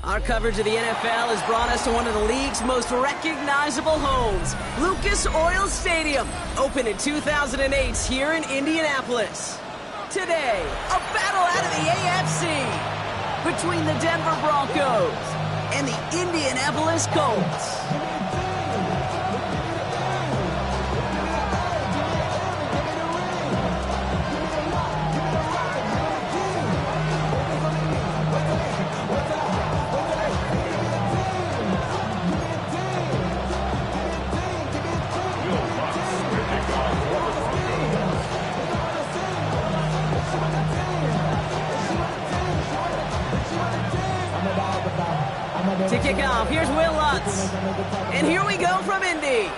Our coverage of the NFL has brought us to one of the league's most recognizable homes, Lucas Oil Stadium, opened in 2008 here in Indianapolis. Today, a battle out of the AFC between the Denver Broncos and the Indianapolis Colts. To kick off, here's Will Lutz. And here we go from Indy.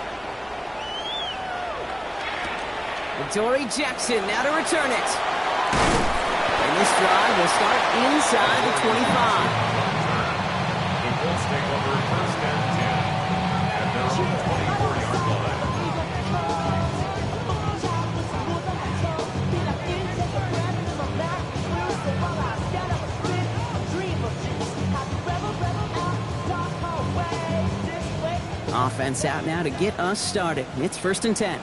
Dory Jackson now to return it. And this drive will start inside the 25. The Colts take over first and 10 at their own 24-yard line. Offense out now to get us started. It's first and 10.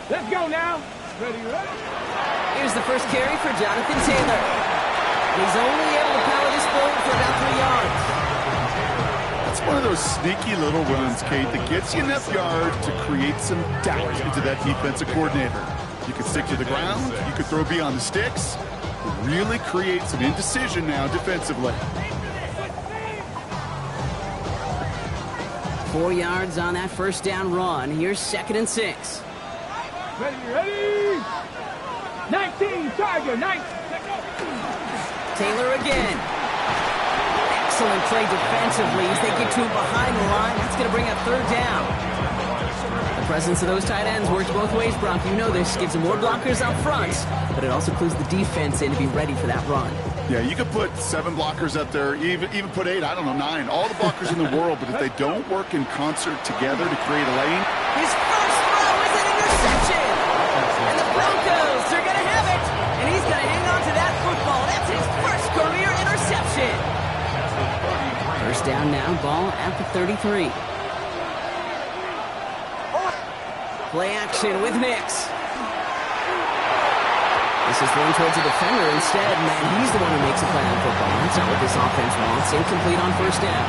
Let's go now. Ready. Here's the first carry for Jonathan Taylor. He's only able to power this forward for about 3 yards. That's one of those sneaky little runs, Kate, that gets you enough yards to create some doubt into that defensive coordinator. You could stick to the ground. You could throw beyond the sticks. Really create some indecision now defensively. 4 yards on that first down run. Here's second and 6. Ready. 19, Tiger, 19. Taylor again. Excellent play defensively as they get to him behind the line. That's going to bring up third down. The presence of those tight ends works both ways, Brock. You know this. Gives them more blockers up front, but it also clues the defense in to be ready for that run. Yeah, you could put 7 blockers up there, even put 8, I don't know, 9. All the blockers in the world, but if they don't work in concert together to create a lane. His first throw is an interception! And the Broncos are going to have it! And he's going to hang on to that football. That's his first career interception! First down now, ball at the 33. Play action with Nix. This is thrown towards a defender instead, and he's the one who makes a play on football. That's not what this offense wants. Incomplete on first down.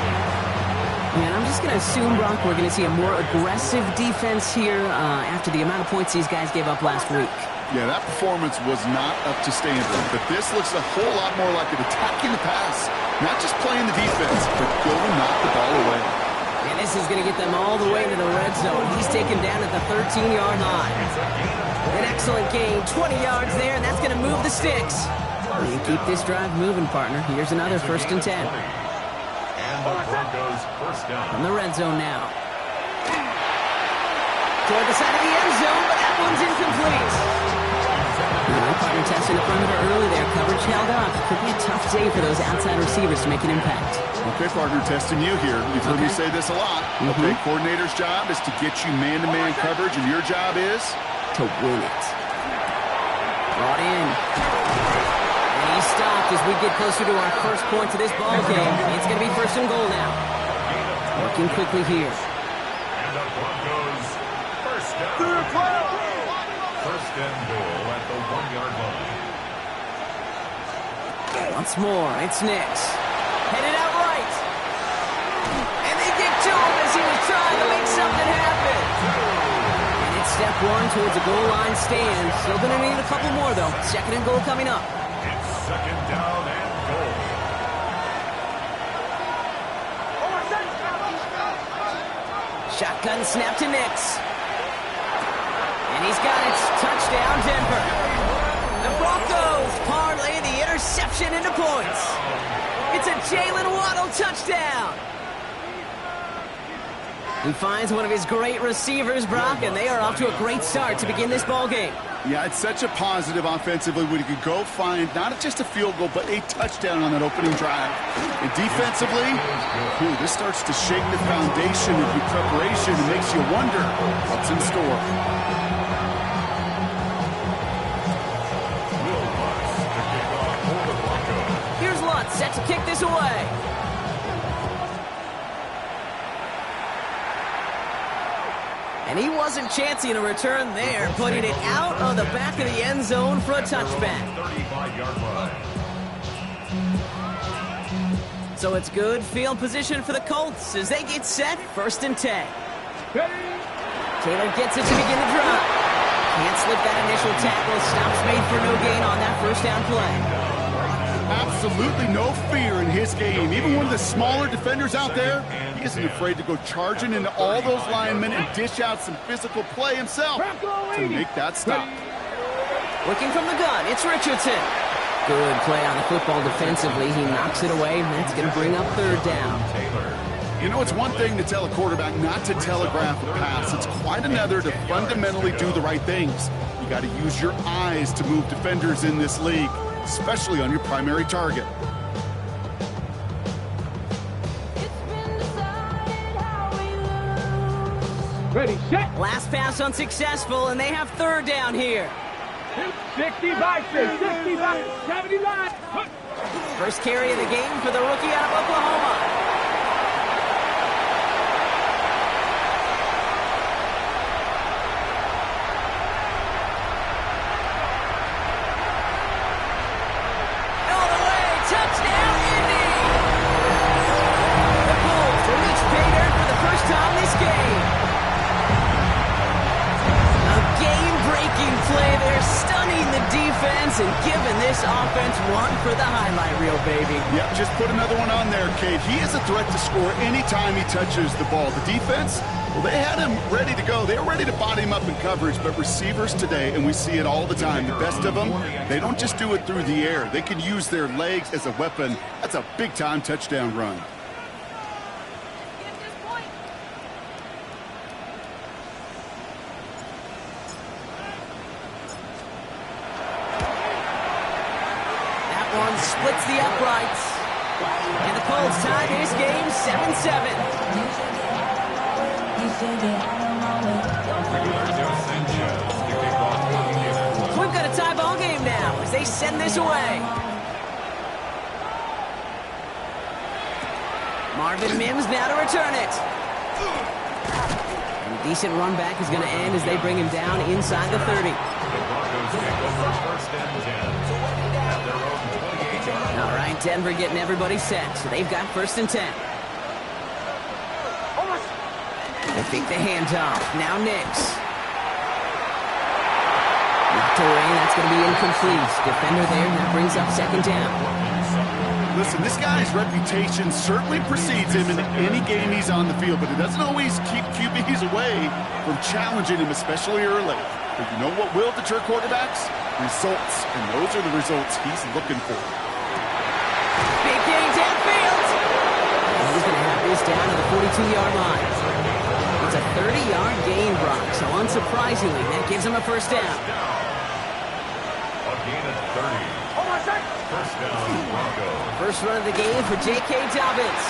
And I'm just going to assume, Brock, we're going to see a more aggressive defense here after the amount of points these guys gave up last week. Yeah, that performance was not up to standard, but this looks a whole lot more like it attacking the pass. Not just playing the defense, but go knock the ball away. And this is going to get them all the way to the red zone. He's taken down at the 13-yard line. An excellent gain, 20 yards there, and that's going to move the sticks. You keep this drive moving, partner. Here's another first and 10. And the Broncos first down. From the red zone now. Toward the side of the end zone, but that one's incomplete. Partner testing the perimeter early there. Coverage held up. Could be a tough day for those outside receivers to make an impact. Okay, partner, testing you here. You've heard me say this a lot. Okay, coordinator's job is to get you man-to-man coverage, and your job is to win it. Brought in. And he's stopped as we get closer to our first point to this ball game. It's going to be first and goal now. Working quickly here. And the Broncos first down. First and goal at the 1-yard line. Once more, it's Nix. Headed out right. And they get to him as he was trying to make something happen. And it's step 1 towards a goal line stand. Still going to need a couple more, though. Second and goal coming up. It's second down and goal. Shotgun snap to Nix. And he's got it. Touchdown, Denver. The Broncos parlay the interception into points. It's a Jalen Waddle touchdown. He finds one of his great receivers, Brock, and they are off to a great start to begin this ball game. Yeah, it's such a positive offensively when you could go find not just a field goal, but a touchdown on that opening drive. And defensively, this starts to shake the foundation of your preparation and makes you wonder what's in store. set to kick this away. And he wasn't chancing a return there, putting it out of the back of the end zone for a touchback. 35-yard line. So it's good field position for the Colts as they get set, 1st and 10. Taylor gets it to begin the drive. Can't slip that initial tackle. Stops made for no gain on that 1st down play. Absolutely no fear in his game. Even one of the smaller defenders out there, he isn't afraid to go charging into all those linemen and dish out some physical play himself to make that stop. Looking from the gun, it's Richardson. Good play on the football defensively. He knocks it away, and that's going to bring up 3rd down. You know, it's one thing to tell a quarterback not to telegraph a pass. It's quite another to fundamentally do the right things. You got to use your eyes to move defenders in this league, especially on your primary target. Ready, set. Last pass unsuccessful, and they have 3rd down here. 65, 65, 79. First carry of the game for the rookie out of Oklahoma. And giving this offense one for the highlight reel, baby. Yep, just put another one on there, Cade. He is a threat to score anytime he touches the ball. The defense, well, they had him ready to go. They were ready to body him up in coverage, but receivers today, and we see it all the time, the best of them, they don't just do it through the air. They can use their legs as a weapon. That's a big-time touchdown run. Splits the uprights. And the Colts tie this game 7-7. So we've got a tie ball game now as they send this away. Marvin Mims now to return it. And a decent run back is going to end as they bring him down inside the 30. All right, Denver getting everybody set, so they've got 1st and 10. They fake the handoff. Now Nix. Knocked away, that's going to be incomplete. Defender there, that brings up 2nd down. Listen, this guy's reputation certainly precedes him in any game he's on the field, but it doesn't always keep QBs away from challenging him, especially early. But you know what will deter quarterbacks? Results, and those are the results he's looking for. Big gain downfield. And he's going to have this down to the 42-yard line. It's a 30-yard gain, Brock, so unsurprisingly, that gives him a 1st down. A gain of 30. 1st down, Broncos. First run of the game for J.K. Dobbins.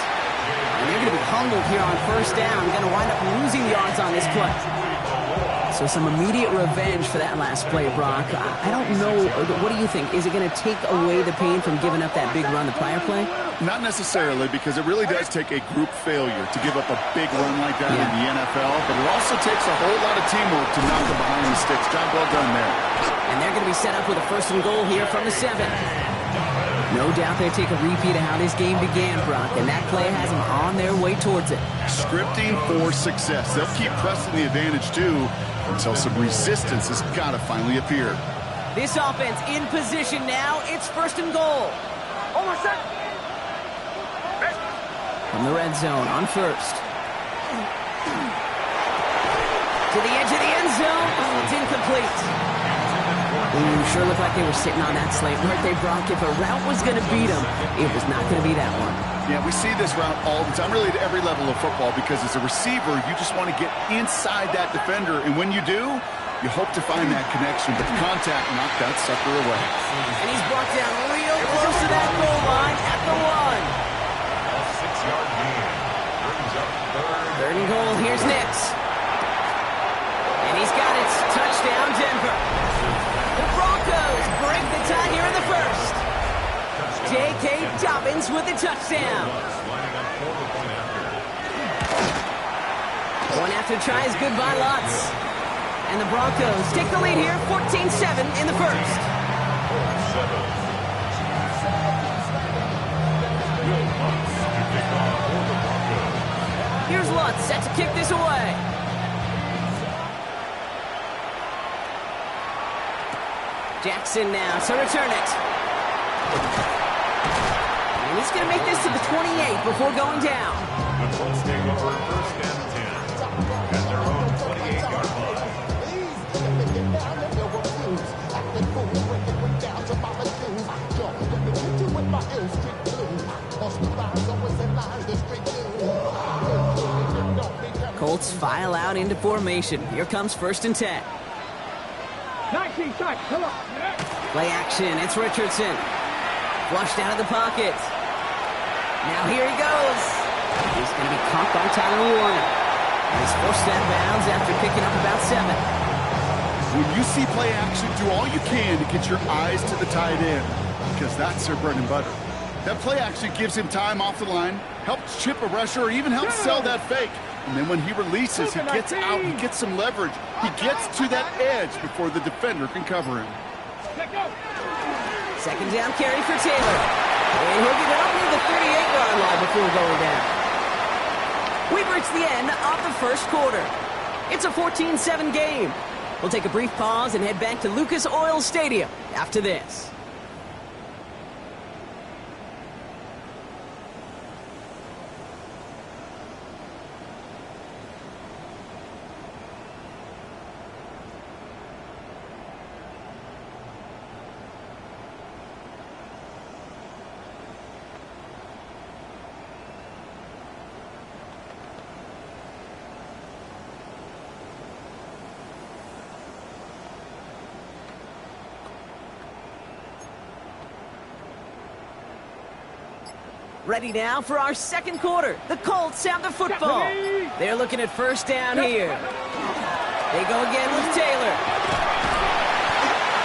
And they're going to be humbled here on 1st down. Going to wind up losing yards on this play. So some immediate revenge for that last play, Brock. I don't know. What do you think? Is it going to take away the pain from giving up that big run the prior play? Not necessarily, because it really does take a group failure to give up a big run like that in the NFL, but it also takes a whole lot of teamwork to knock them behind the sticks. Job well done there. And they're going to be set up with a 1st and goal here from the 7. No doubt they take a repeat of how this game began, Brock, and that play has them on their way towards it. Scripting for success. They'll keep pressing the advantage, too, until some resistance has got to finally appear. This offense in position now. It's 1st and goal. From the red zone on 1st. To the edge of the end zone. Oh, it's incomplete. Ooh, sure looked like they were sitting on that slate, weren't they, Brock? If a route was going to beat them, it was not going to be that one. Yeah, we see this route all the time, really at every level of football, because as a receiver, you just want to get inside that defender, and when you do, you hope to find that connection, but the contact knocked that sucker away. And he's brought down real close to that goal line at the 1. A 6-yard gain. Brings up 3rd and goal. Here's Nix. And he's got it. Touchdown, Denver. The Broncos break the tie here in the 1st. J.K. Dobbins with the touchdown. Point after try is good by Lutz. And the Broncos take the lead here, 14-7 in the first. Here's Lutz set to kick this away. Jackson now to return it. And he's going to make this to the 28 before going down. The Colts take over first and 10 at their own 28-yard line. Colts file out into formation. Here comes first and 10. 19 shots, come on. Play action, it's Richardson. Flushed out of the pocket. Now here he goes. He's going to be caught by Tyler Warren. And he's forced out of bounds after picking up about 7. When you see play action, do all you can to get your eyes to the tight end, because that's their bread and butter. That play action gives him time off the line, helps chip a rusher, or even helps sell that fake. And then when he releases, he gets out, he gets some leverage. He gets to that edge before the defender can cover him. Second down carry for Taylor. And he'll get it up near the 38-yard line before going down. We've reached the end of the first quarter. It's a 14-7 game. We'll take a brief pause and head back to Lucas Oil Stadium after this. Ready now for our second quarter. The Colts have the football. They're looking at first down here. They go again with Taylor.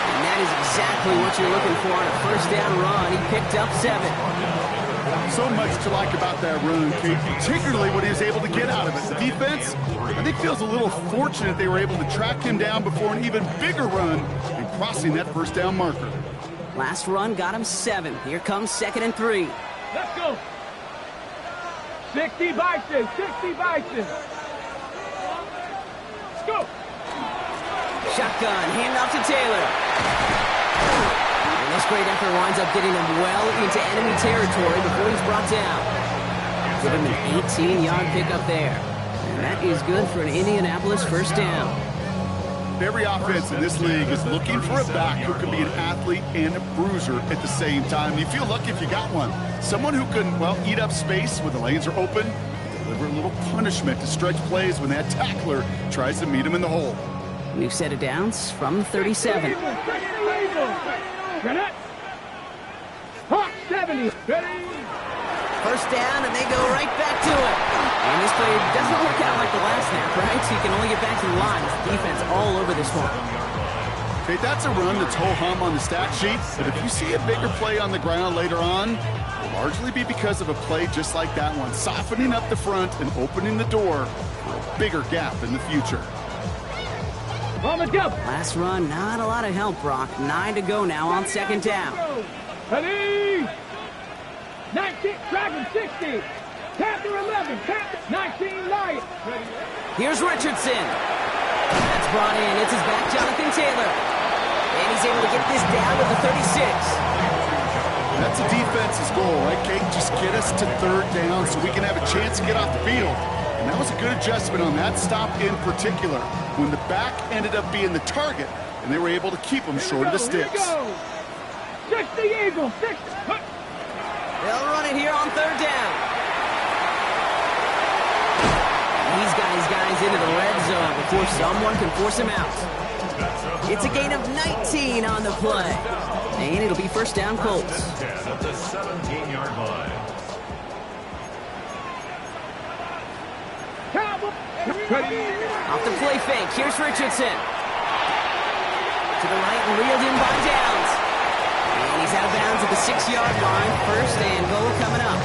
And that is exactly what you're looking for on a first down run. He picked up 7. So much to like about that run, Kate, particularly what he was able to get out of it. The defense, I think, feels a little fortunate they were able to track him down before an even bigger run and crossing that first down marker. Last run got him 7. Here comes second and 3. Let's go. 60 Bison, 60 Bison. Let's go. Shotgun, handoff to Taylor. And this great effort winds up getting him well into enemy territory before he's brought down. Give him an 18-yard pickup there. And that is good for an Indianapolis first down. Every offense in this league is looking for a back who can be an athlete and a bruiser at the same time. You feel lucky if you got one. Someone who can, well, eat up space when the lanes are open, deliver a little punishment to stretch plays when that tackler tries to meet him in the hole. We've set it downs from the 37. Hawk 70. First down, and they go right back to it. And this play doesn't work out like the last snap, right? So you can only get back to the line with the defense all over this one. Okay, that's a run that's ho-hum on the stat sheet, but if you see a bigger play on the ground later on, it'll largely be because of a play just like that one, softening up the front and opening the door for a bigger gap in the future. Last run, not a lot of help, Brock. 9 to go now on second down. Ready? 19, Dragon 60. Panther 11, Panther 19, Lion. Here's Richardson. That's brought in. It's his back, Jonathan Taylor. And he's able to get this down to the 36. That's a defense's goal, right, Kate? Just get us to third down so we can have a chance to get off the field. And that was a good adjustment on that stop in particular, when the back ended up being the target, and they were able to keep him short of the sticks. 60 Eagles, 60. They'll run it here on third down. He's got his guys into the red zone before someone can force him out. It's a gain of 19 on the play. And it'll be first down Colts. At the 17-yard line. Off the play fake, here's Richardson. To the right and reeled in by Downs. And he's He's out of bounds at the 6-yard line. First and goal coming up.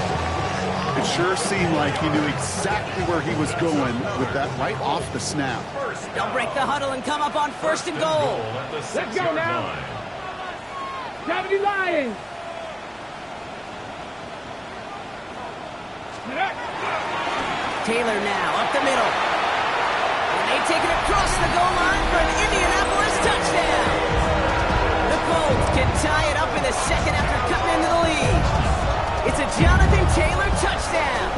It sure seemed like he knew exactly where he was going with that right off the snap. They'll break the huddle and come up on first and goal. Let's go now. 70 Lions. Taylor now up the middle. And they take it across the goal line for an Indianapolis touchdown. The Colts can tie it up in the second after cutting into the lead. It's a Jonathan Taylor touchdown.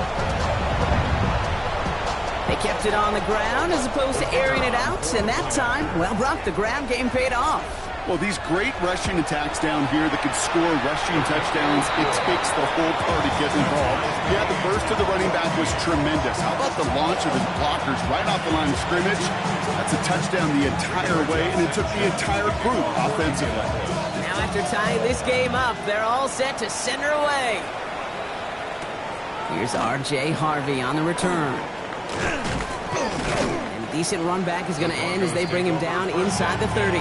They kept it on the ground as opposed to airing it out, and that time, well, Brock, the ground game paid off. Well, these great rushing attacks down here that can score rushing touchdowns, it takes the whole party getting involved. Yeah, the burst of the running back was tremendous. How about the launch of his blockers right off the line of scrimmage? That's a touchdown the entire way, and it took the entire group offensively. Now after tying this game up, they're all set to send her away. Here's R.J. Harvey on the return. And a decent run back is going to end as they bring him down inside the 30.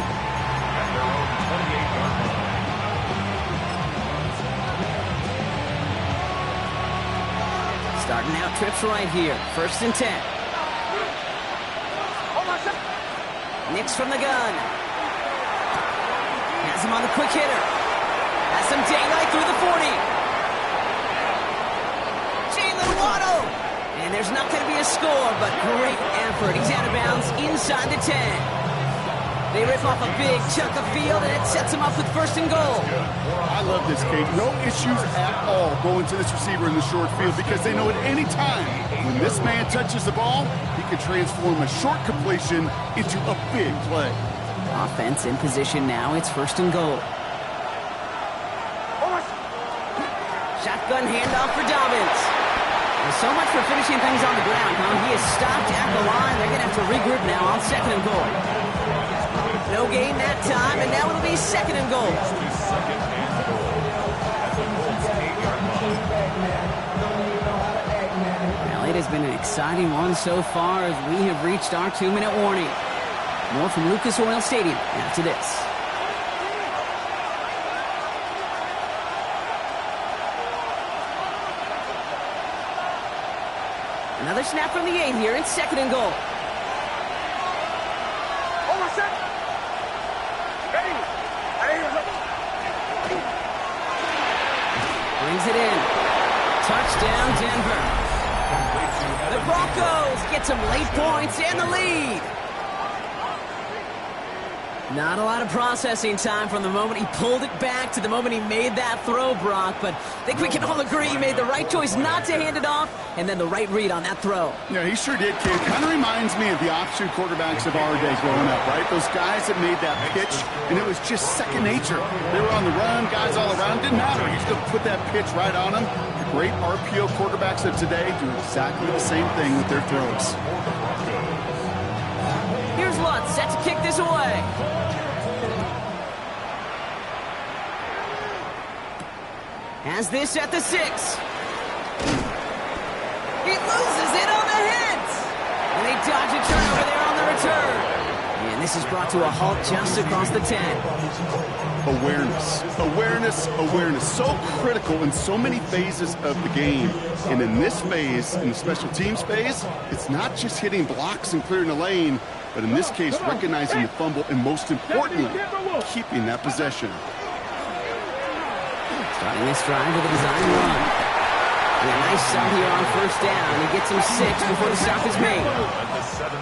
Starting out trips right here. First and 10. Nix from the gun. Has him on the quick hitter. Has some daylight through the 40. Jalen Waddle. And there's not going to be a score, but great effort. He's out of bounds inside the 10. They rip off a big chunk of field, and it sets him up with first and goal. I love this, Kate. No issues at all going to this receiver in the short field because they know at any time when this man touches the ball, he can transform a short completion into a big play. Offense in position now. It's first and goal. Shotgun handoff for Dobbins. And so much for finishing things on the ground, huh? He is stopped at the line. They're going to have to regroup now on second and goal. No gain that time, and now it'll be second and goal. Well, it has been an exciting one so far as we have reached our 2-minute warning. More from Lucas Oil Stadium after this. Another snap from the 8 here. It's second and goal. Brings it in. Touchdown, Denver. The Broncos get some late points and the lead. Not a lot of processing time from the moment he pulled it back to the moment he made that throw, Brock. But I think we can all agree he made the right choice not to hand it off, and then the right read on that throw. Yeah, he sure did, kid. Kind of reminds me of the option quarterbacks of our day growing up, right? Those guys that made that pitch, and it was just second nature. They were on the run, guys all around. Didn't matter. He just put that pitch right on them. The great RPO quarterbacks of today do exactly the same thing with their throws. Here's Lutz set to kick this away. Has this at the 6. He loses it on the hit. And they dodge a turnover there on the return. And this is brought to a halt just across the 10. Awareness, awareness, awareness. So critical in so many phases of the game. And in this phase, in the special teams phase, it's not just hitting blocks and clearing a lane, but in this case, recognizing the fumble and most importantly, keeping that possession. Starting this drive with a design run. And a nice stop here on first down. He gets him 6 before the stop is made.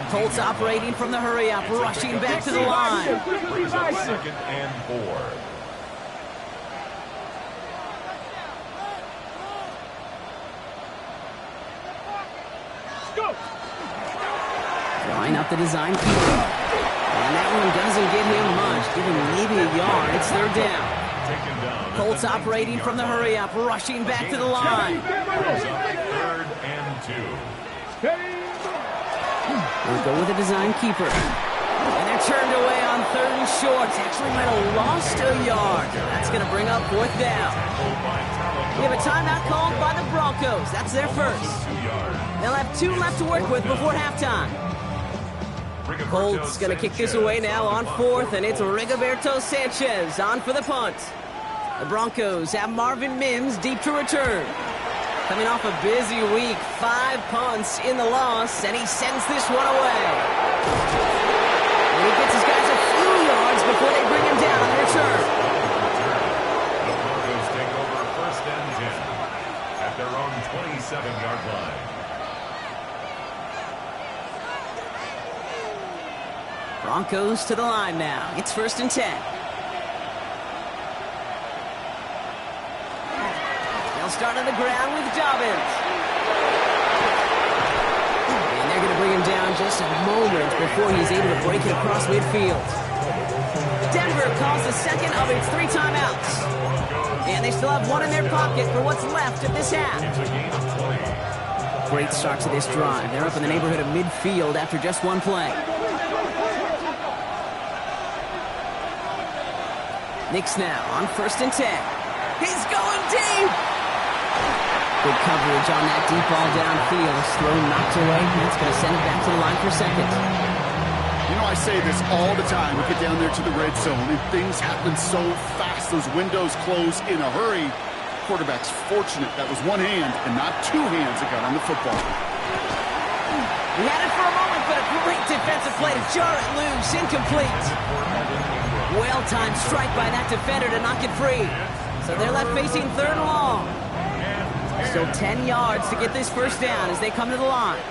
Colts operating from the hurry up, rushing back to the line. Second and 4. Drawing up the design keeper. And that one doesn't get him much, giving maybe a yard. It's third down. Colts operating from the hurry up, rushing back to the line. Third and 2. We'll go with a design keeper. And they're turned away on third and short. Actually might have lost a yard. That's going to bring up fourth down. We have a timeout called by the Broncos. That's their first. They'll have 2 left to work with before halftime. Colts going to kick this away now on 4th, and it's Rigoberto Sanchez on for the punt. The Broncos have Marvin Mims deep to return. Coming off a busy week, 5 punts in the loss, and he sends this one away. And he gets his guys a few yards before they bring him down on the return. The Broncos take over 1st and 10 at their own 27-yard line. Broncos to the line now. It's 1st and 10. They'll start on the ground with Dobbins. And they're going to bring him down just a moment before he's able to break it across midfield. Denver calls the second of its 3 timeouts. And they still have one in their pocket for what's left of this half. Great start to this drive. They're up in the neighborhood of midfield after just one play. Knicks now on 1st and 10. He's going deep! Good coverage on that deep ball downfield. Throw knocked away. That's going to send it back to the line for 2nd. You know, I say this all the time. We get down there to the red zone, and things happen so fast. Those windows close in a hurry. Quarterback's fortunate that was one hand and not 2 hands that got on the football. He had it for a moment, but a great defensive play to jar it loose. Incomplete. Well-timed strike by that defender to knock it free. So they're left facing 3rd and long. Still 10 yards to get this 1st down as they come to the line.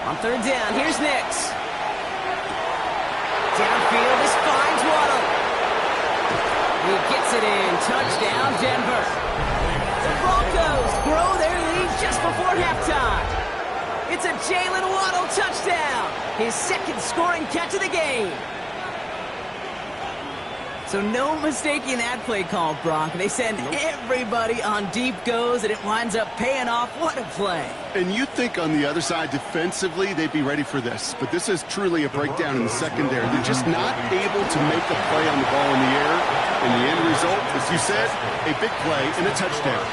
On 3rd down, here's Nix. Downfield, this finds Waddle. He gets it in. Touchdown, Denver. The Broncos grow their lead just before halftime. It's a Jalen Waddle touchdown. His 2nd scoring catch of the game. So no mistaking that play call, Brock. They send everybody on deep goes, and it winds up paying off. What a play. And you think on the other side defensively they'd be ready for this. But this is truly a breakdown in the secondary. They're just not able to make a play on the ball in the air. And the end result, as you said, a big play and a touchdown.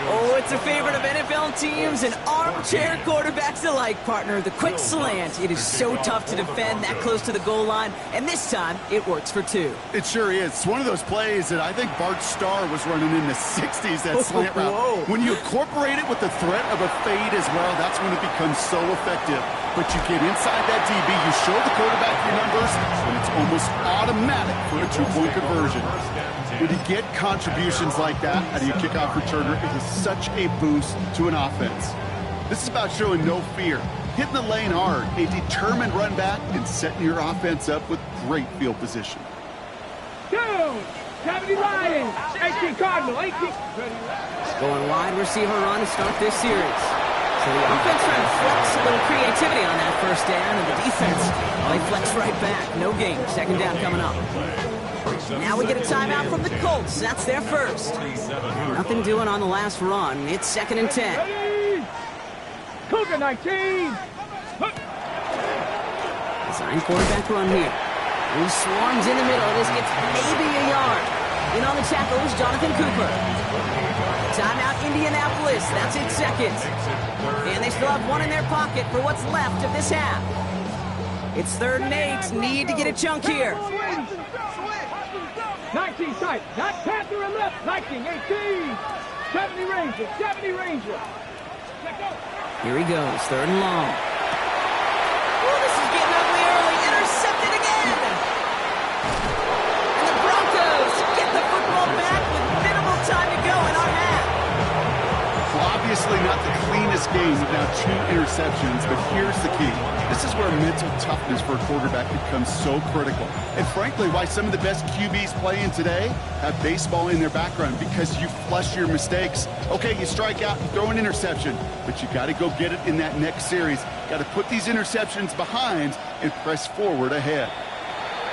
Oh, it's a favorite of NFL teams and armchair quarterbacks alike, partner. The quick slant. It is so tough to defend that close to the goal line, and this time it works for 2. It sure is. It's one of those plays that I think Bart Starr was running in the 60s, that slant route. When you incorporate it with the threat of a fade as well, that's when it becomes so effective. But you get inside that DB, you show the quarterback your numbers, and it's almost automatic for a 2-point conversion. When you get contributions like that out of your kickoff returner, it is such a boost to an offense. This is about showing no fear, hitting the lane hard, a determined run back, and setting your offense up with great field position. 2, 70 Lions, 18 Cardinal, 18. Going wide receiver run to start this series. So the offense trying to flex a little creativity on that 1st down, and the defense, well, they flex right back. No gain. 2nd down coming up. Now we get a timeout from the Colts. That's their 1st. Nothing doing on the last run. It's 2nd and 10. Ready? Cougar 19. Design quarterback run here. He swarms in the middle. This gets maybe a yard. In on the tackle is Jonathan Cooper. Timeout Indianapolis. That's its 2nd. And they still have one in their pocket for what's left of this half. It's 3rd and 8. Need to get a chunk here. 19 tight, not Panther and left, 19, 18, 70 Ranger, 70 Ranger. Here he goes, 3rd and long. Oh, this is getting ugly early, intercepted again. And the Broncos get the football back with minimal time to go in our half. Well, obviously not the cleanest game with now 2 interceptions, but here's the key. This is where mental toughness for a quarterback becomes so critical. And frankly, why some of the best QBs playing today have baseball in their background, because you flush your mistakes. Okay, you strike out and throw an interception, but you got to go get it in that next series. Got to put these interceptions behind and press forward ahead.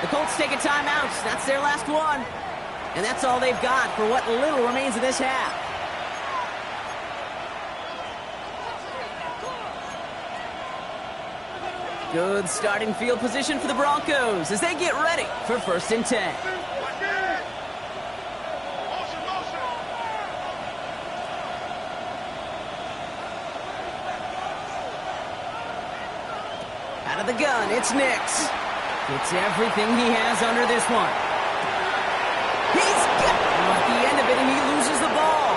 The Colts take a timeout. That's their last one. And that's all they've got for what little remains of this half. Good starting field position for the Broncos as they get ready for 1st and 10. Out of the gun, it's Nix. Gets everything he has under this one. He's got at the end of it, and he loses the ball.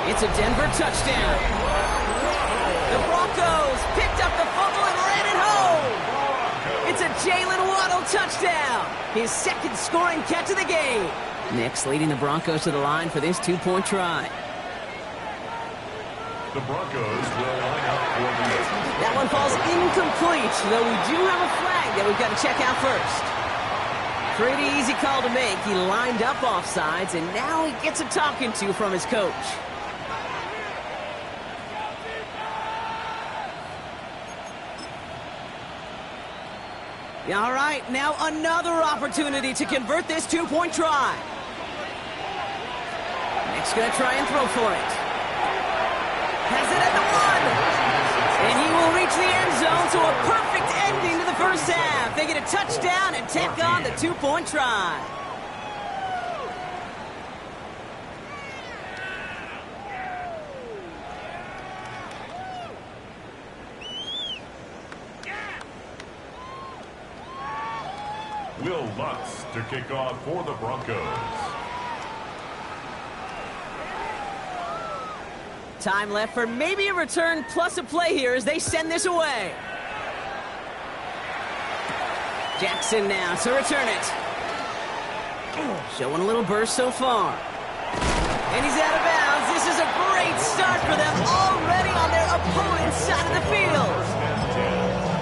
It's a Denver touchdown. The Broncos picked up the fumble and ran it home. It's a Jalen Waddle touchdown. His second scoring catch of the game. Nick's leading the Broncos to the line for this two-point try. The Broncos will line up for the... That one falls incomplete, though we do have a flag that we've got to check out first. Pretty easy call to make. He lined up offsides, and now he gets a talking to from his coach. All right, now another opportunity to convert this two-point try. Nick's going to try and throw for it. Has it at the one. And he will reach the end zone, so a perfect ending to the first half. They get a touchdown and tack on the two-point try. Will Lutz to kick off for the Broncos. Time left for maybe a return plus a play here as they send this away. Jackson now to return it. Showing a little burst so far. And he's out of bounds. This is a great start for them already on their opponent's side of the field.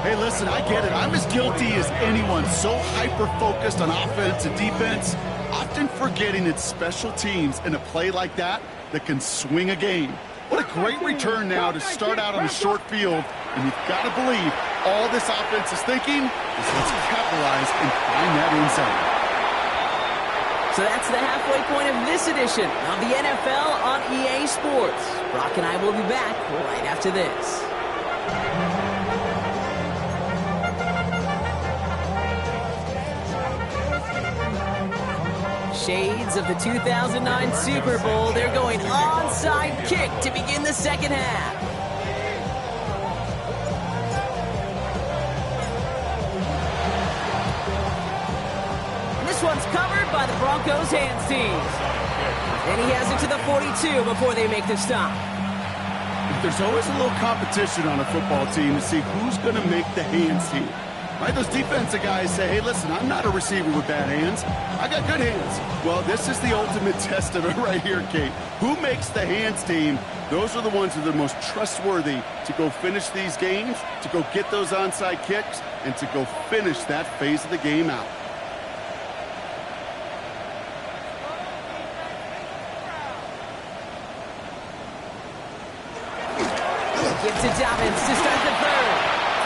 Hey, listen, I get it. I'm as guilty as anyone. So hyper-focused on offense and defense, often forgetting it's special teams in a play like that can swing a game. What a great return now to start out on a short field. And you've got to believe all this offense is thinking is let's capitalize and find that end zone. So that's the halfway point of this edition of the NFL on EA Sports. Brock and I will be back right after this. Shades of the 2009 Super Bowl. They're going onside kick to begin the second half. And this one's covered by the Broncos hands team. And he has it to the 42 before they make the stop. There's always a little competition on a football team to see who's going to make the hands team. Right, those defensive guys say, hey, listen, I'm not a receiver with bad hands. I got good hands. Well, this is the ultimate test of it right here, Kate. Who makes the hands team? Those are the ones that are the most trustworthy to go finish these games, to go get those onside kicks, and to go finish that phase of the game out. Gives to Dobbins to start the third.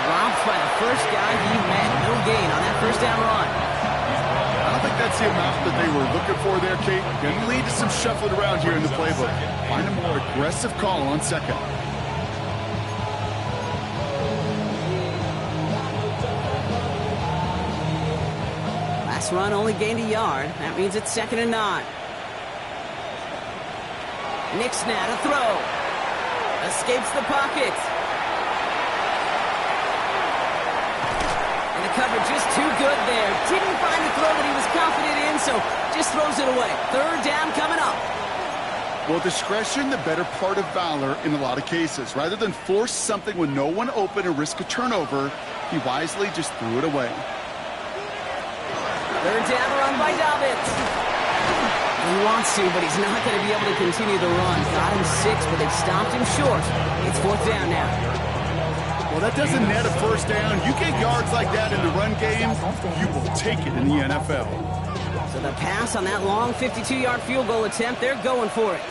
Dropped by the first guy he met. No gain on that first down run. I don't think that's the amount that they were looking for there, Kate. Going to lead to some shuffling around here in the playbook. Find a more aggressive call on second. Last run only gained a yard. That means it's 2nd and 9. Nick's now to throw. Escapes the pocket. And the coverage just too good there. Didn't find the throw that he was confident in, so just throws it away. 3rd down coming up. Well, discretion, the better part of valor in a lot of cases. Rather than force something with no one open and risk a turnover, he wisely just threw it away. 3rd down run by Dobbins. He wants to, but he's not going to be able to continue the run. Got him 6, but they stopped him short. It's 4th down now. Well, that doesn't net a first down. You get yards like that in the run game, you will take it in the NFL. So the pass on that long 52-yard field goal attempt, they're going for it.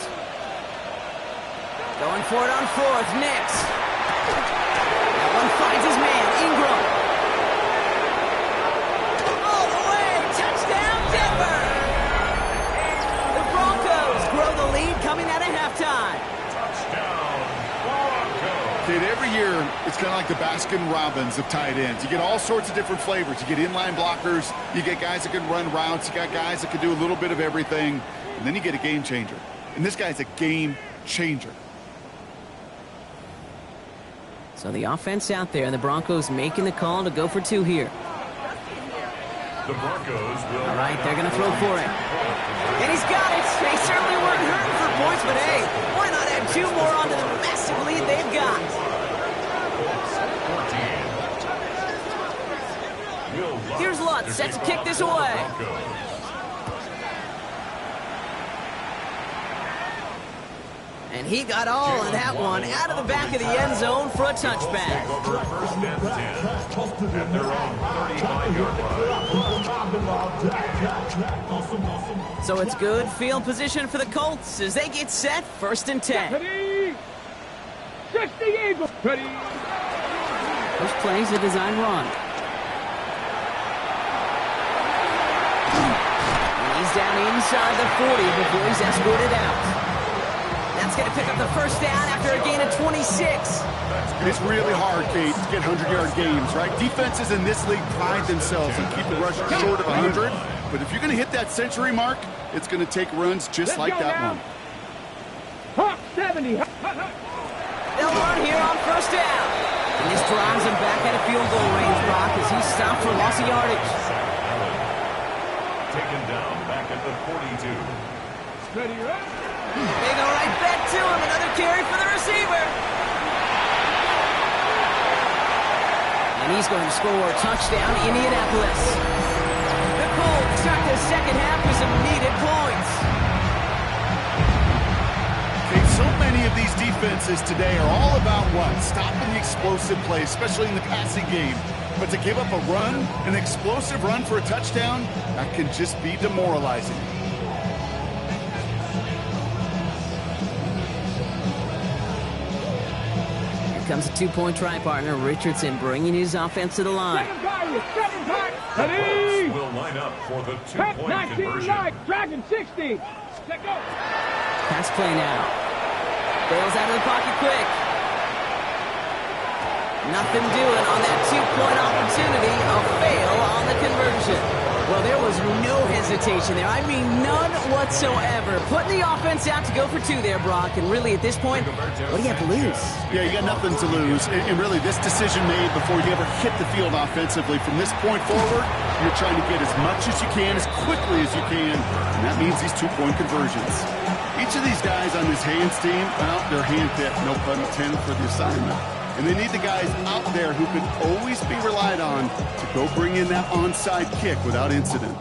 Going for it on 4th. Nix. That one finds his man, Ingram. All the way. Touchdown, Denver. The Broncos grow the lead coming out of halftime. Kid, every year, it's kind of like the Baskin-Robbins of tight ends. You get all sorts of different flavors. You get inline blockers. You get guys that can run routes. You got guys that can do a little bit of everything. And then you get a game changer. And this guy's a game changer. So the offense out there, the Broncos making the call to go for 2 here. The Broncos will... All right, they're going to throw for it. And he's got it. They certainly weren't hurting for points, but hey, why not add 2 more onto the massive lead they've got? Here's Lutz, set to kick this away. And he got all of that one out of the back of the end zone for a touchback. Over first and 10 at their own 35-yard line. So it's good field position for the Colts as they get set, first and 10. Ready. 60 Eagles. Ready. First play's a design run. And he's down inside the 40 before he's escorted out. That's going to pick up the first down after a gain of 26. It's really hard, Kate, to get 100-yard games, right? Defenses in this league pride themselves on keeping rushers short of 100. But if you're going to hit that century mark, it's going to take runs just like that one. Hawk 70. They'll run here on first down. And this drives him back at a field goal range, Brock, as he's stopped for loss of yardage. Taken down back at the 42. Ready, right? They go right back to him. Another carry for the receiver. And he's going to score a touchdown, Indianapolis. The Colts start the second half with some needed points. Okay, so many of these defenses today are all about what? Stopping the explosive play, especially in the passing game. But to give up a run, an explosive run for a touchdown, that can just be demoralizing. Comes a 2-point try partner, Richardson, bringing his offense to the line. Ready. Will line up for the 2-point conversion. Dragon 60. Let go. Pass play now. Bails out of the pocket quick. Nothing doing on that 2-point opportunity. A fail on the conversion. Well, there was no hesitation there. I mean, none whatsoever. Putting the offense out to go for 2 there, Brock. And really, at this point, what do you have to lose? Yeah, you got nothing to lose. And really, this decision made before you ever hit the field offensively. From this point forward, you're trying to get as much as you can, as quickly as you can. And that means these 2-point conversions. Each of these guys on this Hands team, well, they're hand-picked, no pun intended, for the assignment. And they need the guys out there who can always be relied on to go bring in that onside kick without incident.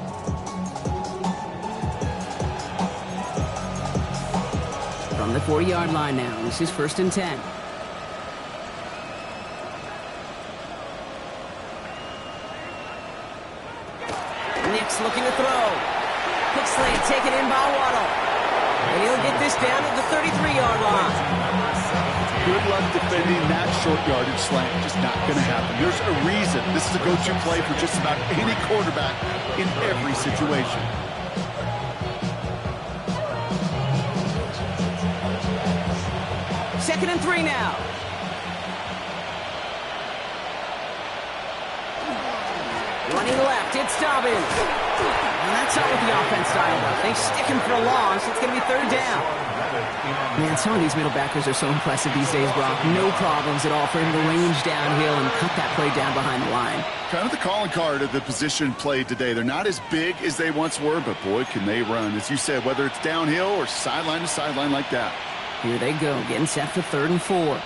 From the 40-yard line now, this is first and 10. Nick's looking to throw. Quick slant taken in by Waddle. And he'll get this down at the 33-yard line. Good luck defending that short yardage slant. Just not going to happen. There's a reason this is a go-to play for just about any quarterback in every situation. Second and 3 now. Running left, it's Dobbins. And that's not what the offense dialed up. They stick him for a loss. It's going to be third down. Man, some of these middle backers are so impressive these days, Brock. No problems at all for him to range downhill and cut that play down behind the line. Kind of the calling card of the position played today. They're not as big as they once were, but boy, can they run. As you said, whether it's downhill or sideline to sideline like that. Here they go, getting set for 3rd and 4.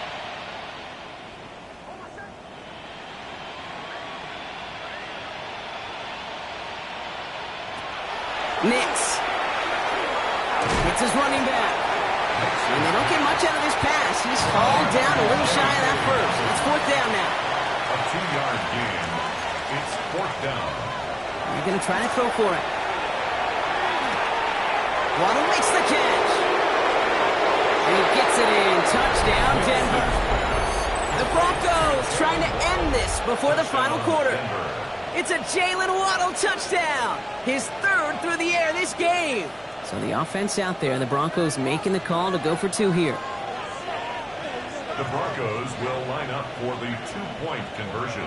Nix. It's his running back. And they don't get much out of this pass. He's hauled down a little shy of that first. It's 4th down now. A 2-yard gain. It's 4th down. They're going to try to throw for it. Waddle makes the catch. And he gets it in. Touchdown, Denver. The Broncos trying to end this before the final quarter. It's a Jalen Waddle touchdown. His 3rd through the air this game. So the offense out there, and the Broncos making the call to go for 2 here. The Broncos will line up for the 2-point conversion.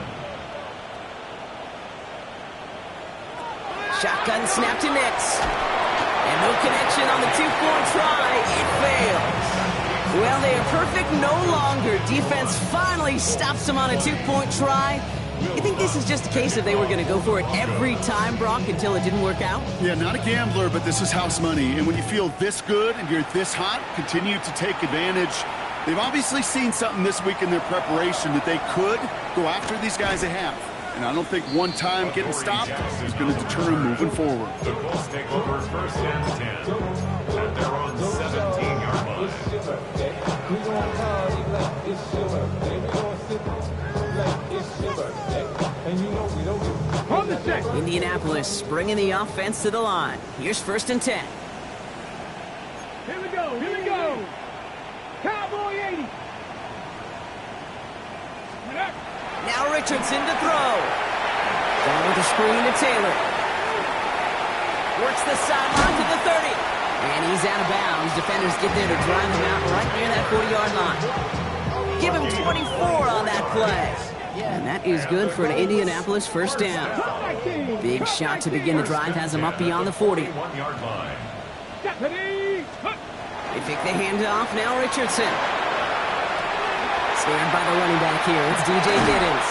Shotgun snap to Nix. And no connection on the 2-point try. It fails. Well, they are perfect no longer. Defense finally stops them on a 2-point try. You think this is just a case of they were going to go for it every time, Brock, until it didn't work out? Yeah, not a gambler, but this is house money. And when you feel this good and you're this hot, continue to take advantage. They've obviously seen something this week in their preparation that they could go after these guys they have. And I don't think one time getting stopped is going to deter them moving forward. The Colts take over first and 10 at their own 17-yard line. On the set. Indianapolis bringing the offense to the line. Here's first and 10. Here we go. Here we go. Cowboy 80. Now Richardson to throw. Down with the screen to Taylor. Works the sideline to the 30. And he's out of bounds. Defenders get there to drive him out right near that 40-yard line. Give him 24 on that play. And that is good for an Indianapolis first down. Big shot to begin the drive has him up beyond the 40. They take the handoff. Now Richardson. Snared by the running back here. It's DJ Giddens.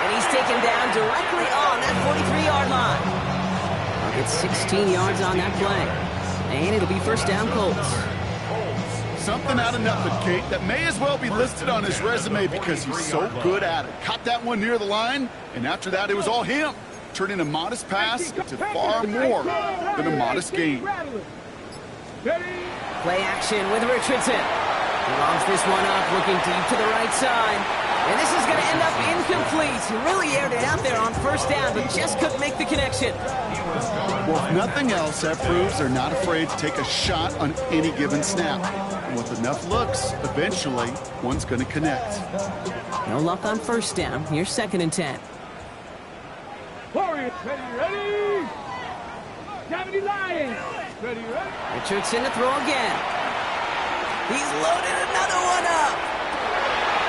And he's taken down directly on that 43-yard line. I'll get 16 yards on that play. And it'll be first down Colts. Something out of nothing, Kate, that may as well be listed on his resume because he's so good at it. Caught that one near the line, and after that, it was all him. Turning a modest pass to far more than a modest gain. Play action with Richardson. He lobs this one up, looking deep to the right side. And this is going to end up incomplete. Really aired it out there on first down, but just couldn't make the connection. Well, if nothing else, that proves they're not afraid to take a shot on any given snap. And with enough looks, eventually, one's going to connect. No luck on first down. Here's second and 10. Warriors, ready? 70 Lions. Ready? Richardson to throw again. He's loaded another one up.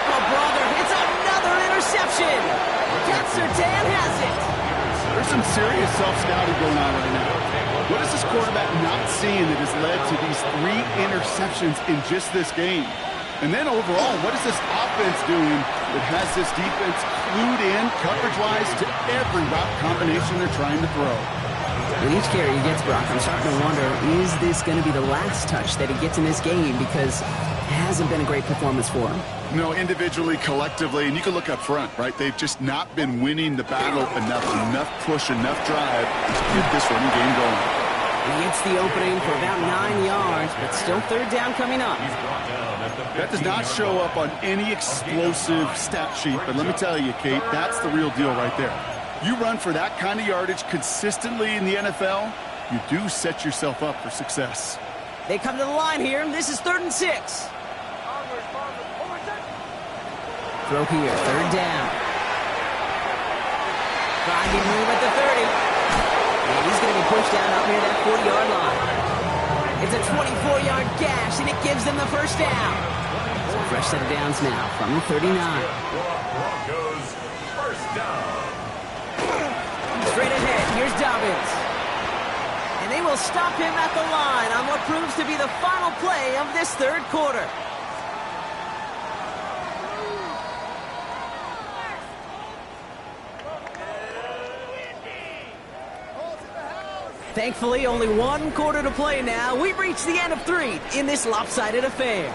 Oh, brother, it's another interception. Cat Sertan has it. There's some serious self-scouting going on right now. What is this quarterback not seeing that has led to these 3 interceptions in just this game? And then overall, what is this offense doing that has this defense clued in coverage-wise to every route combination they're trying to throw? With each carry he gets, Brock, I'm starting to wonder, is this going to be the last touch that he gets in this game? Because it hasn't been a great performance for him. No, individually, collectively, and you can look up front, right? They've just not been winning the battle enough push, enough drive to get this running game going. He gets the opening for about 9 yards, but still third down coming up. That does not show up on any explosive stat sheet, but let me tell you, Kate, that's the real deal right there. You run for that kind of yardage consistently in the NFL, you do set yourself up for success. They come to the line here. This is 3rd and 6. Throw here, third down. Driving move at the 30. And he's going to be pushed down up near that 40-yard line. It's a 24-yard gash, and it gives them the first down. So fresh set of downs now from the 39. Broncos first down. Straight ahead, here's Dobbins. And they will stop him at the line on what proves to be the final play of this third quarter. Thankfully, only 1 quarter to play now. We've reached the end of 3 in this lopsided affair.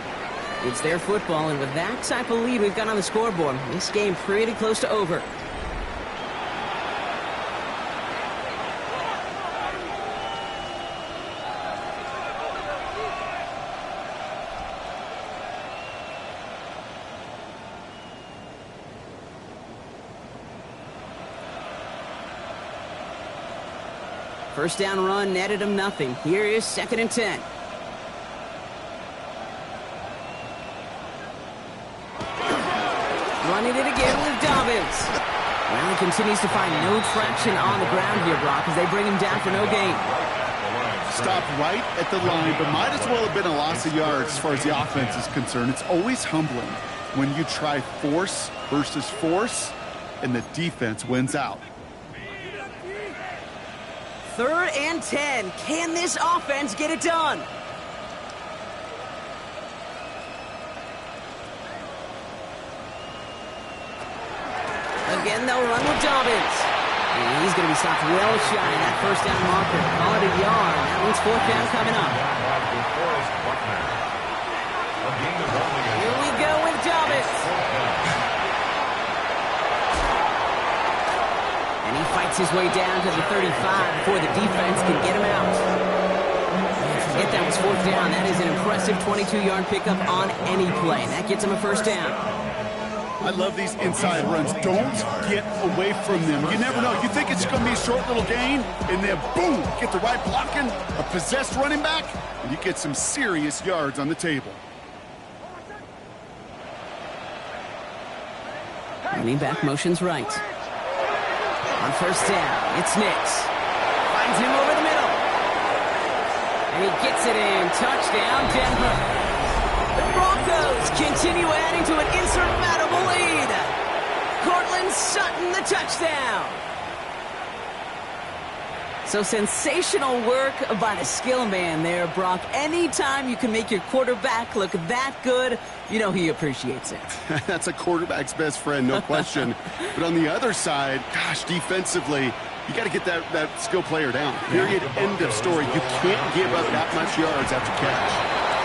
It's their football, and with that type of lead we've got on the scoreboard, this game pretty close to over. First down run netted him nothing. Here is 2nd and 10. Running it again with Dobbins. Well, he continues to find no traction on the ground here, Brock, as they bring him down for no gain. Stopped right at the line, but might as well have been a loss of yards as far as the offense is concerned. It's always humbling when you try force versus force, and the defense wins out. 3rd and 10. Can this offense get it done? Again Again, they'll run with Dobbins. And he's going to be stopped well shy of that first down marker. Call it a yard. That one's fourth down coming up. Here we go with Dobbins. And he fights his way down to the 35 before the defense can get him out. Forget that was fourth down. That is an impressive 22-yard pickup on any play. That gets him a first down. I love these inside runs. Don't get away from them. You never know. You think it's going to be a short little gain, and then boom, get the right blocking, a possessed running back, and you get some serious yards on the table. Running back motions right. On first down, it's Nix. Finds him over the middle. And he gets it in. Touchdown, Denver. The Broncos continue adding to an insurmountable lead. Cortland Sutton, the touchdown. So sensational work by the skill man there, Brock. Anytime you can make your quarterback look that good, you know he appreciates it. That's a quarterback's best friend, no question. But on the other side, gosh, defensively, you got to get that skill player down. Period, end of story. You can't give up that much yards after catch.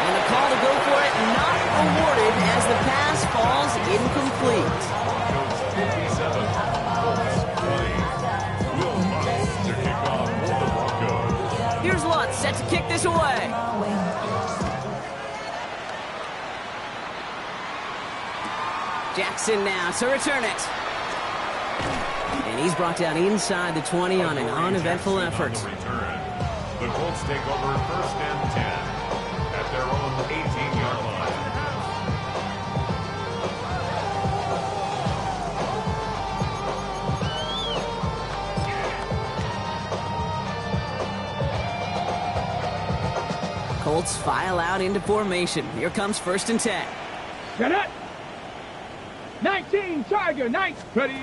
And the call to go for it not awarded as the pass falls incomplete. Here's Lutz set to kick this away. Jackson now to return it. And he's brought down inside the 20 on an uneventful effort. The Colts take over first and 10 at their own 18-yard line. Colts file out into formation. Here comes first and 10. Get it. 19, Tiger, 9, ready.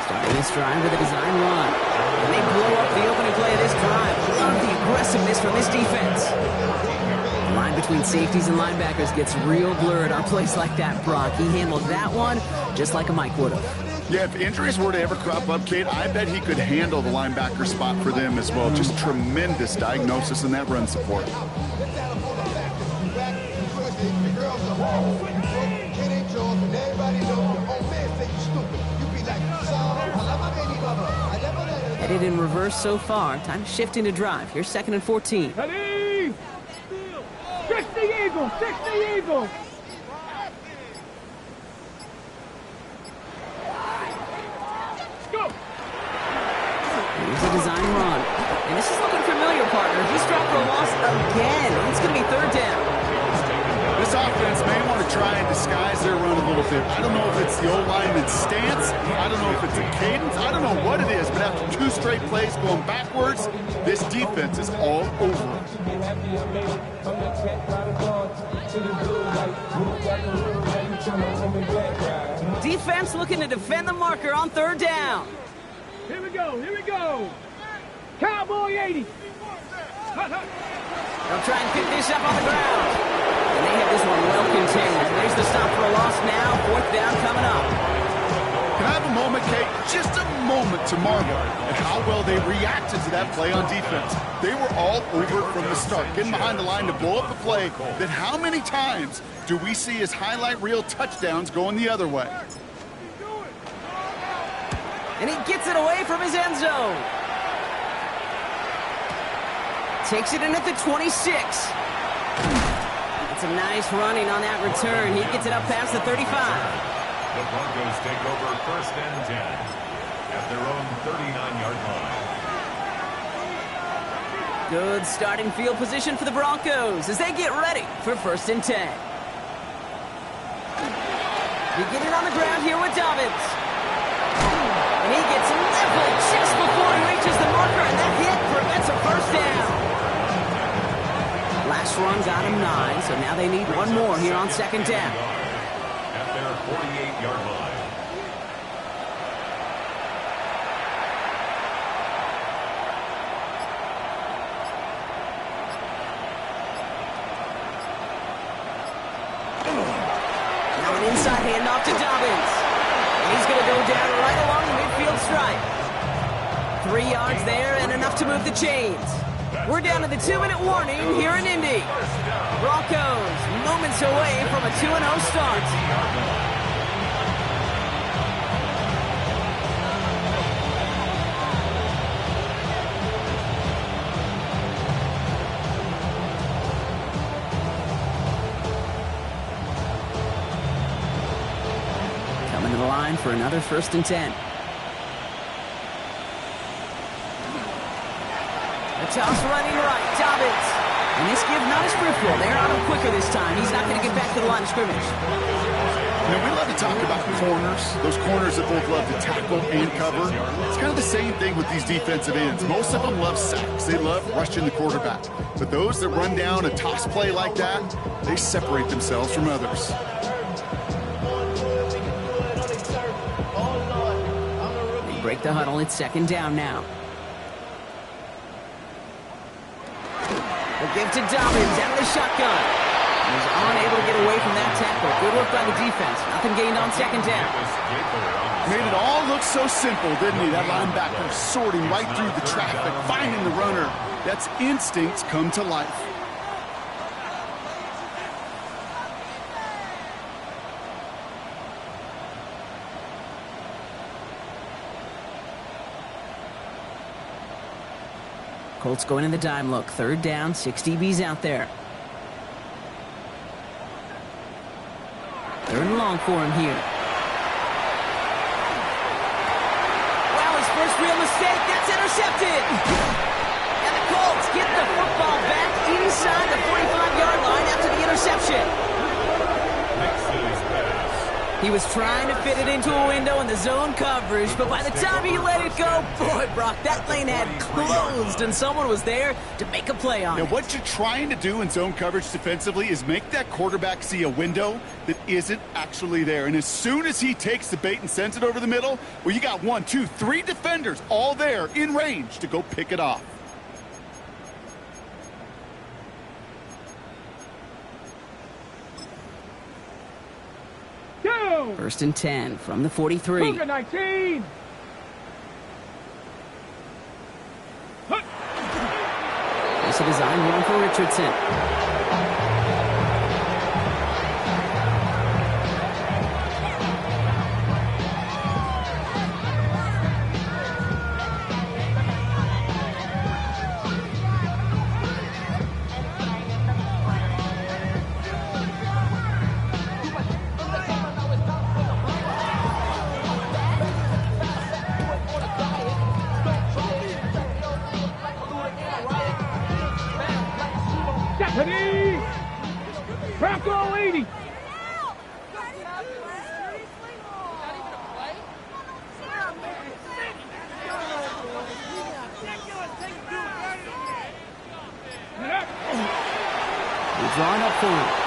Starting this drive with a design run. And they blow up the opening play of this drive. Love the aggressiveness from this defense. The line between safeties and linebackers gets real blurred on plays like that, Brock. He handled that one just like a Mike would have. Yeah, if injuries were to ever crop up, Kate, I bet he could handle the linebacker spot for them as well. Just tremendous diagnosis in that run support. Headed in reverse so far. Time to shift into drive. Here's second and 14. Ready. 60 Eagles, 60 Eagles. Go. Here's a design run. And this is looking familiar, partner. He's dropped for a loss again. It's going to be third down. This offense may want to try and disguise their run a little bit. I don't know if it's the old lineman's stance. I don't know if it's a cadence. I don't know what it is. But after two straight plays going backwards, this defense is all over it. Defense looking to defend the marker on third down. Here we go, here we go. Cowboy 80. They'll try and pick this up on the ground. And they have this one well contained. There's the stop for a loss now. Fourth down coming up. Can I have a moment, Kate? Just a moment to marvel at how well they reacted to that play on defense. They were all over it from the start, getting behind the line to blow up the play. Then how many times do we see his highlight reel touchdowns going the other way? And he gets it away from his end zone. Takes it in at the 26. Some nice running on that return. He gets it up past the 35. The Broncos take over first and 10 at their own 39-yard line. Good starting field position for the Broncos as they get ready for first and 10. Beginning on the ground here with Dobbins. And he gets leveled just before he reaches the marker, and that hit prevents a first down. Last run got him 9, so now they need one more here on second down. At their 48-yard line. Now an inside handoff to Dobbins. And he's going to go down right along the midfield stripe. 3 yards there and enough to move the chains. We're down to the 2-minute warning here in Indy. Broncos moments away from a 2-0 start. Coming to the line for another 1st and 10. Toss running right, Dobbins. And this give not as fruitful. They're on him quicker this time. He's not going to get back to the line of scrimmage. You know, we love to talk about corners, those corners that both love to tackle and cover. It's kind of the same thing with these defensive ends. Most of them love sacks. They love rushing the quarterback. But those that run down a toss play like that, they separate themselves from others. They break the huddle. It's 2nd down now. Give to Dobbins out of the shotgun. He's unable to get away from that tackle. Good work by the defense. Nothing gained on 2nd down. Made it all look so simple, didn't he? That linebacker sorting right through the traffic, finding the runner. That's instincts come to life. Colts going in the dime look. 3rd down, 6 DBs out there. 3rd and long for him here. Wow, his first real mistake. That's intercepted. And the Colts get the football back inside the 45-yard line after the interception. He was trying to fit it into a window in the zone coverage, but by the time he let it go, boy, Brock, that lane had closed, and someone was there to make a play on it. Now, what you're trying to do in zone coverage defensively is make that quarterback see a window that isn't actually there. And as soon as he takes the bait and sends it over the middle, well, you got 1, 2, 3 defenders all there in range to go pick it off. Two. 1st and 10 from the 43. Cougar 19. It's a design run for Richardson. Bronco 80. We're drawing up for it.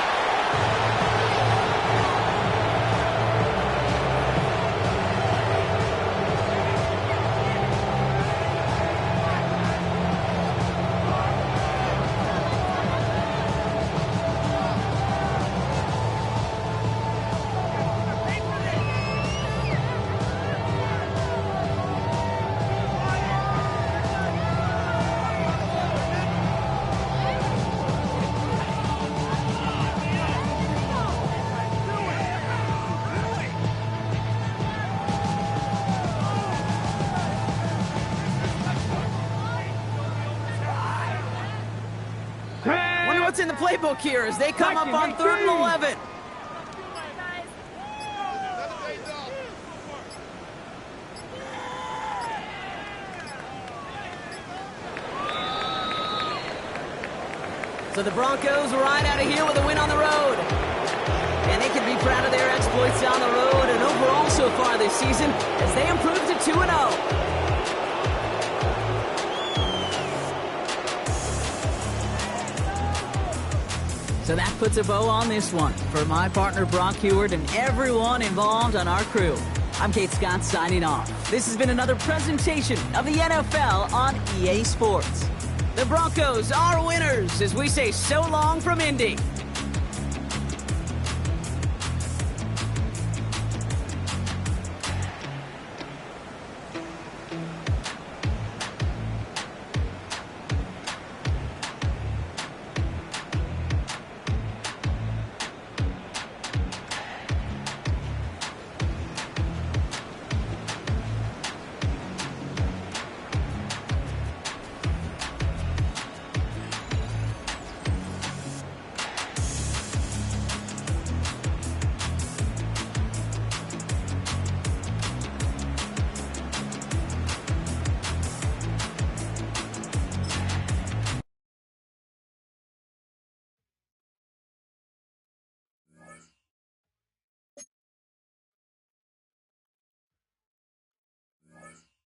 What's in the playbook here as they come up on 3rd and 11. So the Broncos ride out of here with a win on the road. And they can be proud of their exploits on the road and overall so far this season as they improve to 2-0. So that puts a bow on this one. For my partner Brock Heward and everyone involved on our crew, I'm Kate Scott signing off. This has been another presentation of the NFL on EA Sports. The Broncos are winners as we say so long from Indy.